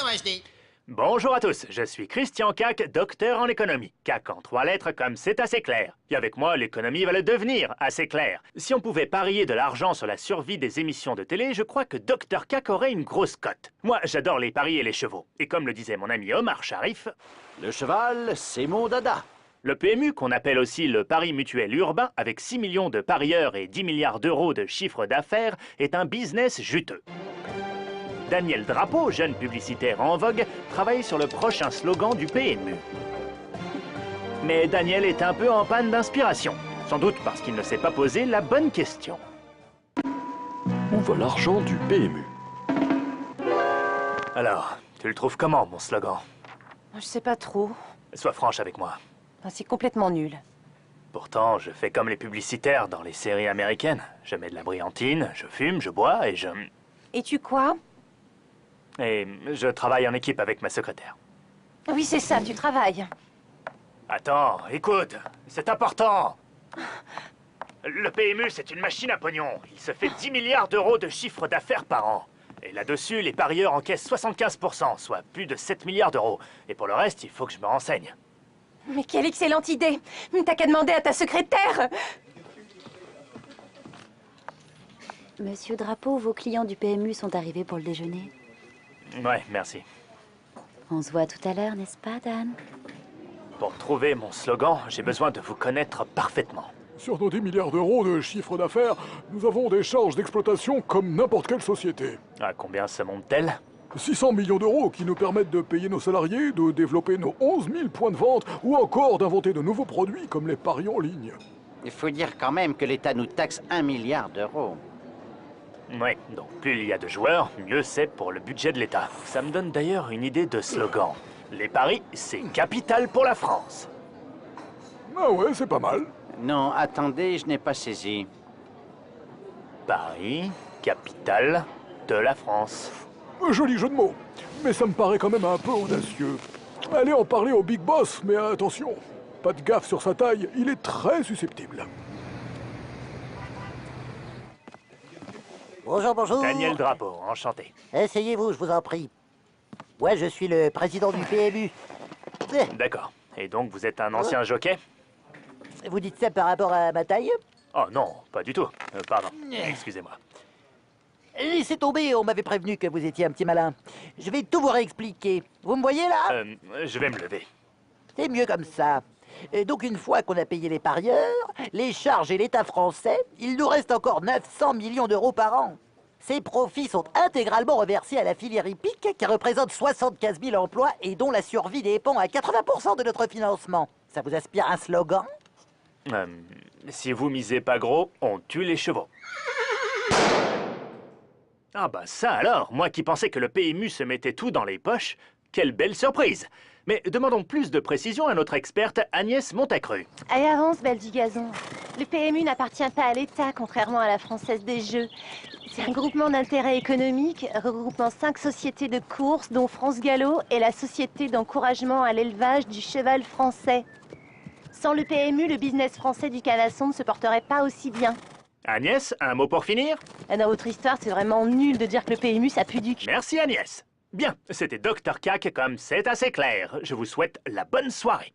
Bonjour, HD. Bonjour à tous, je suis Christian Cac, docteur en économie. Cac en 3 lettres comme c'est assez clair. Et avec moi, l'économie va le devenir assez clair. Si on pouvait parier de l'argent sur la survie des émissions de télé, je crois que Dr Cac aurait une grosse cote. Moi, j'adore les paris et les chevaux. Et comme le disait mon ami Omar Sharif... Le cheval, c'est mon dada. Le PMU, qu'on appelle aussi le pari mutuel urbain, avec 6 millions de parieurs et 10 milliards d'euros de chiffre d'affaires, est un business juteux. Daniel Drapeau, jeune publicitaire en vogue, travaille sur le prochain slogan du PMU. Mais Daniel est un peu en panne d'inspiration, sans doute parce qu'il ne s'est pas posé la bonne question. Où va l'argent du PMU? Alors, tu le trouves comment, mon slogan? Je sais pas trop. Sois franche avec moi. C'est complètement nul. Pourtant, je fais comme les publicitaires dans les séries américaines. Je mets de la brillantine, je fume, je bois et je... Et tu quoi? Et je travaille en équipe avec ma secrétaire. Oui, c'est ça, tu travailles. Attends, écoute, c'est important. Le PMU, c'est une machine à pognon. Il se fait 10 milliards d'euros de chiffre d'affaires par an. Et là-dessus, les parieurs encaissent 75%, soit plus de 7 milliards d'euros. Et pour le reste, il faut que je me renseigne. Mais quelle excellente idée! T'as qu'à demander à ta secrétaire! Monsieur Drapeau, vos clients du PMU sont arrivés pour le déjeuner. Ouais, merci. On se voit tout à l'heure, n'est-ce pas, Dan? Pour trouver mon slogan, j'ai besoin de vous connaître parfaitement. Sur nos 10 milliards d'euros de chiffre d'affaires, nous avons des charges d'exploitation comme n'importe quelle société. À combien se monte-t-elle? 600 millions d'euros qui nous permettent de payer nos salariés, de développer nos 11 000 points de vente ou encore d'inventer de nouveaux produits comme les paris en ligne. Il faut dire quand même que l'État nous taxe 1 milliard d'euros. Ouais, donc plus il y a de joueurs, mieux c'est pour le budget de l'État. Ça me donne d'ailleurs une idée de slogan. Les paris, c'est capital pour la France. Ah ouais, c'est pas mal. Non, attendez, je n'ai pas saisi. Paris, capitale de la France. Joli jeu de mots, mais ça me paraît quand même un peu audacieux. Allez en parler au Big Boss, mais attention, pas de gaffe sur sa taille, il est très susceptible. Bonjour, bonjour. Daniel Drapeau, enchanté. Asseyez-vous, je vous en prie. Ouais, je suis le président du PMU. D'accord. Et donc vous êtes un ancien jockey? Vous dites ça par rapport à ma taille? Oh non, pas du tout. Pardon, excusez-moi. Laissez tomber, on m'avait prévenu que vous étiez un petit malin. Je vais tout vous réexpliquer. Vous me voyez là? Je vais me lever. C'est mieux comme ça. Donc une fois qu'on a payé les parieurs, les charges et l'État français, il nous reste encore 900 millions d'euros par an. Ces profits sont intégralement reversés à la filière hippique qui représente 75 000 emplois et dont la survie dépend à 80% de notre financement. Ça vous inspire un slogan? Si vous misez pas gros, on tue les chevaux. Ah bah ça alors, moi qui pensais que le PMU se mettait tout dans les poches, quelle belle surprise! Mais demandons plus de précision à notre experte Agnès Montacru. Allez, avance, belle du gazon. Le PMU n'appartient pas à l'État, contrairement à la Française des Jeux. C'est un groupement d'intérêt économique regroupant 5 sociétés de course, dont France Gallo et la société d'encouragement à l'élevage du cheval français. Sans le PMU, le business français du canasson ne se porterait pas aussi bien. Agnès, un mot pour finir? Dans votre histoire, c'est vraiment nul de dire que le PMU, ça pue du cul. Merci Agnès. Bien, c'était Dr Cac comme c'est assez clair. Je vous souhaite la bonne soirée.